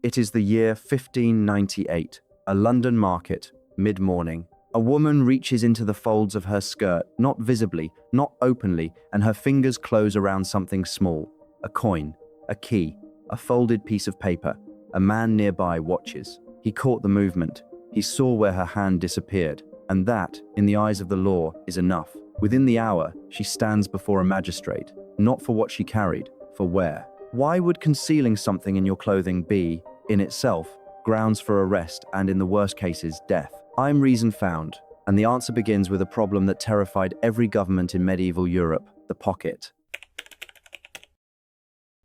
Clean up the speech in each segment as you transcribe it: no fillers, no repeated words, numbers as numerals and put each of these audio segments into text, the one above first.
It is the year 1598, a London market, mid-morning. A woman reaches into the folds of her skirt, not visibly, not openly, and her fingers close around something small. A coin, a key, a folded piece of paper. A man nearby watches. He caught the movement. He saw where her hand disappeared, and that, in the eyes of the law, is enough. Within the hour, she stands before a magistrate, not for what she carried, for where. Why would concealing something in your clothing be, in itself, grounds for arrest and, in the worst cases, death? I'm reason found, and the answer begins with a problem that terrified every government in medieval Europe: the pocket.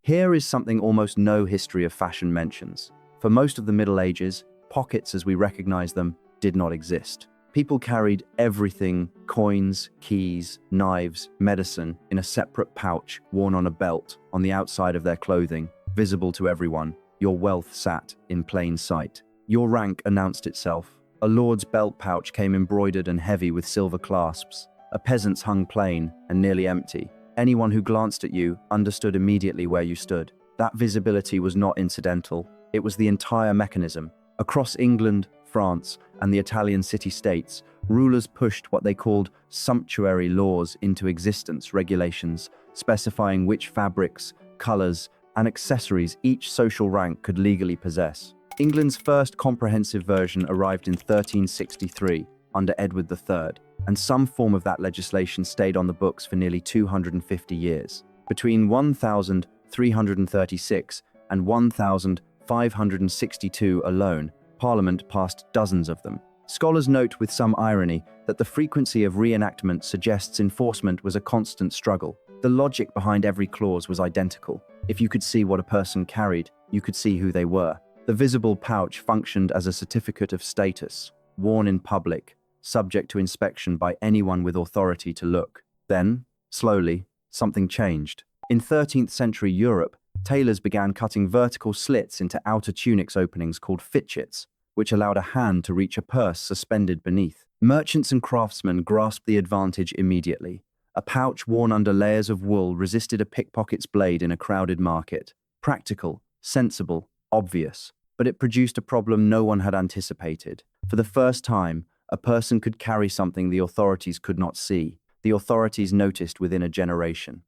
Here is something almost no history of fashion mentions. For most of the Middle Ages, pockets as we recognize them did not exist. People carried everything, coins, keys, knives, medicine, in a separate pouch worn on a belt on the outside of their clothing, visible to everyone. Your wealth sat in plain sight. Your rank announced itself. A lord's belt pouch came embroidered and heavy with silver clasps. A peasant's hung plain and nearly empty. Anyone who glanced at you understood immediately where you stood. That visibility was not incidental. It was the entire mechanism. Across England, France, and the Italian city-states, rulers pushed what they called sumptuary laws into existence, regulations specifying which fabrics, colors, and accessories each social rank could legally possess. England's first comprehensive version arrived in 1363 under Edward III, and some form of that legislation stayed on the books for nearly 250 years. Between 1336 and 1562 alone, Parliament passed dozens of them. Scholars note with some irony that the frequency of reenactment suggests enforcement was a constant struggle. The logic behind every clause was identical. If you could see what a person carried, you could see who they were. The visible pouch functioned as a certificate of status, worn in public, subject to inspection by anyone with authority to look. Then, slowly, something changed. In 13th century Europe, tailors began cutting vertical slits into outer tunics openings called fitchets, which allowed a hand to reach a purse suspended beneath. Merchants and craftsmen grasped the advantage immediately. A pouch worn under layers of wool resisted a pickpocket's blade in a crowded market. Practical, sensible, obvious. But it produced a problem no one had anticipated. For the first time, a person could carry something the authorities could not see. The authorities noticed within a generation.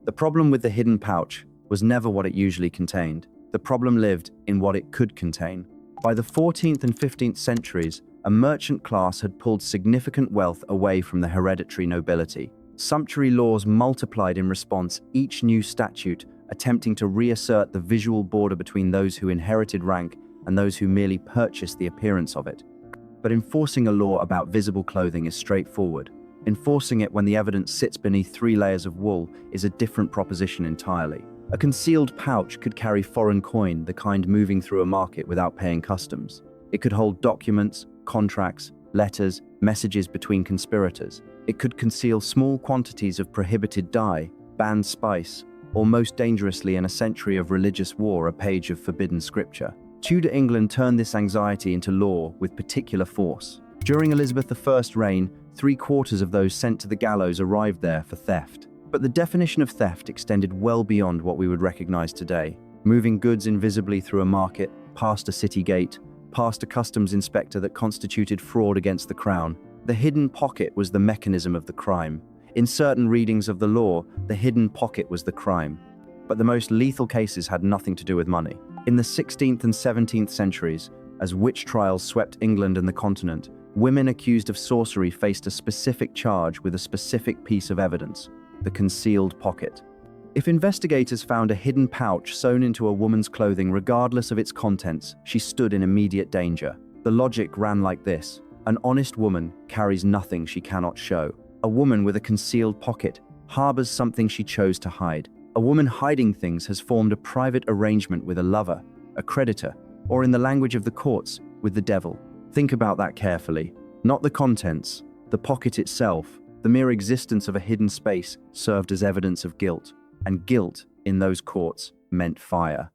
The problem with the hidden pouch was never what it usually contained. The problem lived in what it could contain. By the 14th and 15th centuries, a merchant class had pulled significant wealth away from the hereditary nobility. Sumptuary laws multiplied in response, each new statute attempting to reassert the visual border between those who inherited rank and those who merely purchased the appearance of it. But enforcing a law about visible clothing is straightforward. Enforcing it when the evidence sits beneath 3 layers of wool is a different proposition entirely. A concealed pouch could carry foreign coin, the kind moving through a market without paying customs. It could hold documents, contracts, letters, messages between conspirators. It could conceal small quantities of prohibited dye, banned spice, or most dangerously in a century of religious war, a page of forbidden scripture. Tudor England turned this anxiety into law with particular force. During Elizabeth I's reign, 3/4 of those sent to the gallows arrived there for theft. But the definition of theft extended well beyond what we would recognize today. Moving goods invisibly through a market, past a city gate, past a customs inspector that constituted fraud against the crown. The hidden pocket was the mechanism of the crime. In certain readings of the law, the hidden pocket was the crime. But the most lethal cases had nothing to do with money. In the 16th and 17th centuries, as witch trials swept England and the continent, women accused of sorcery faced a specific charge with a specific piece of evidence: the concealed pocket. If investigators found a hidden pouch sewn into a woman's clothing regardless of its contents, she stood in immediate danger. The logic ran like this: an honest woman carries nothing she cannot show. A woman with a concealed pocket harbors something she chose to hide. A woman hiding things has formed a private arrangement with a lover, a creditor, or in the language of the courts, with the devil. Think about that carefully. Not the contents, the pocket itself. The mere existence of a hidden space served as evidence of guilt, and guilt, in those courts, meant fire.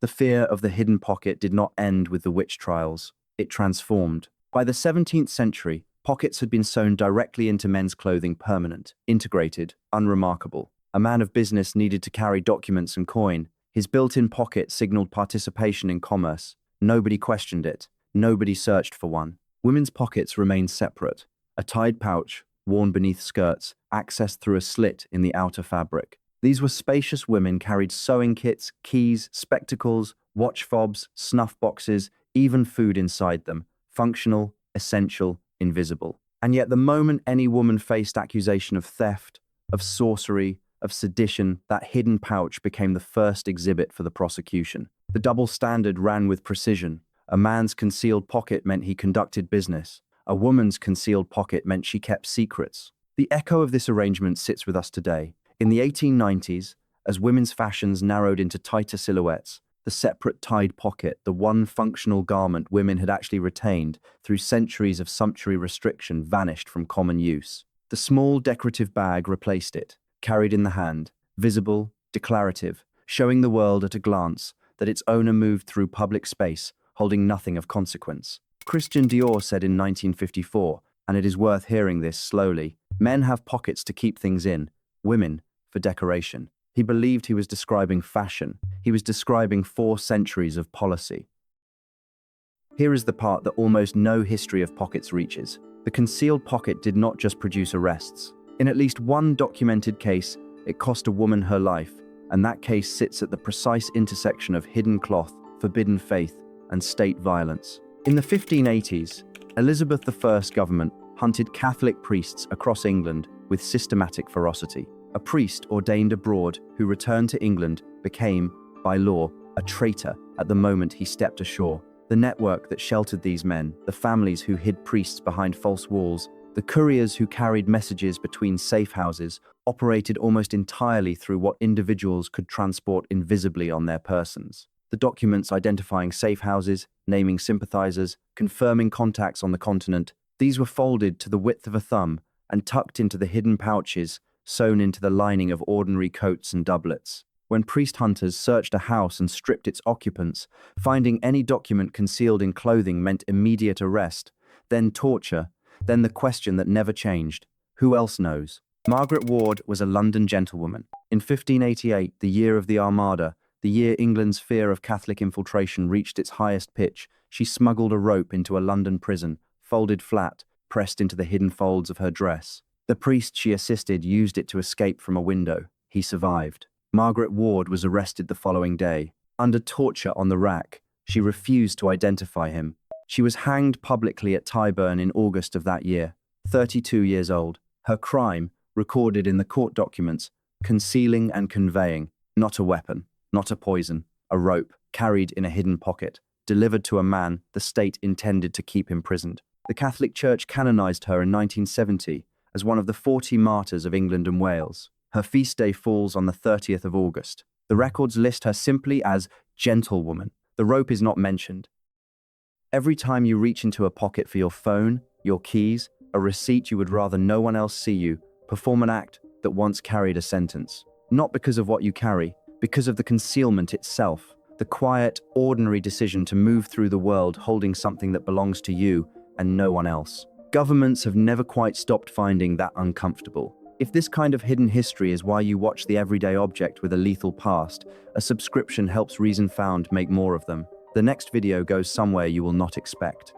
The fear of the hidden pocket did not end with the witch trials. It transformed. By the 17th century, pockets had been sewn directly into men's clothing, permanent, integrated, unremarkable. A man of business needed to carry documents and coin. His built-in pocket signaled participation in commerce. Nobody questioned it. Nobody searched for one. Women's pockets remained separate. A tied pouch, worn beneath skirts, accessed through a slit in the outer fabric. These were spacious women carried sewing kits, keys, spectacles, watch fobs, snuff boxes, even food inside them. Functional, essential, invisible. And yet the moment any woman faced accusation of theft, of sorcery, of sedition, that hidden pouch became the first exhibit for the prosecution. The double standard ran with precision. A man's concealed pocket meant he conducted business. A woman's concealed pocket meant she kept secrets. The echo of this arrangement sits with us today. In the 1890s, as women's fashions narrowed into tighter silhouettes, the separate tied pocket, the one functional garment women had actually retained through centuries of sumptuary restriction, vanished from common use. The small decorative bag replaced it, carried in the hand, visible, declarative, showing the world at a glance that its owner moved through public space, holding nothing of consequence. Christian Dior said in 1954, and it is worth hearing this slowly, "Men have pockets to keep things in, women for decoration." He believed he was describing fashion. He was describing 4 centuries of policy. Here is the part that almost no history of pockets reaches. The concealed pocket did not just produce arrests. In at least one documented case, it cost a woman her life, and that case sits at the precise intersection of hidden cloth, forbidden faith, and state violence. In the 1580s, Elizabeth I's government hunted Catholic priests across England with systematic ferocity. A priest ordained abroad who returned to England became, by law, a traitor at the moment he stepped ashore. The network that sheltered these men, the families who hid priests behind false walls, the couriers who carried messages between safe houses, operated almost entirely through what individuals could transport invisibly on their persons. The documents identifying safe houses, naming sympathizers, confirming contacts on the continent, these were folded to the width of a thumb and tucked into the hidden pouches sewn into the lining of ordinary coats and doublets. When priest hunters searched a house and stripped its occupants, finding any document concealed in clothing meant immediate arrest, then torture, then the question that never changed: who else knows? Margaret Ward was a London gentlewoman. In 1588, the year of the Armada, the year England's fear of Catholic infiltration reached its highest pitch, she smuggled a rope into a London prison, folded flat, pressed into the hidden folds of her dress. The priest she assisted used it to escape from a window. He survived. Margaret Ward was arrested the following day. Under torture on the rack, she refused to identify him. She was hanged publicly at Tyburn in August of that year, 32 years old. Her crime, recorded in the court documents, concealing and conveying, not a weapon, not a poison, a rope, carried in a hidden pocket, delivered to a man the state intended to keep imprisoned. The Catholic Church canonized her in 1970 as one of the 40 martyrs of England and Wales. Her feast day falls on the 30th of August. The records list her simply as gentlewoman. The rope is not mentioned. Every time you reach into a pocket for your phone, your keys, a receipt you would rather no one else see you, perform an act that once carried a sentence. Not because of what you carry, because of the concealment itself. The quiet, ordinary decision to move through the world holding something that belongs to you and no one else. Governments have never quite stopped finding that uncomfortable. If this kind of hidden history is why you watch the everyday object with a lethal past, a subscription helps Reason Found make more of them. The next video goes somewhere you will not expect.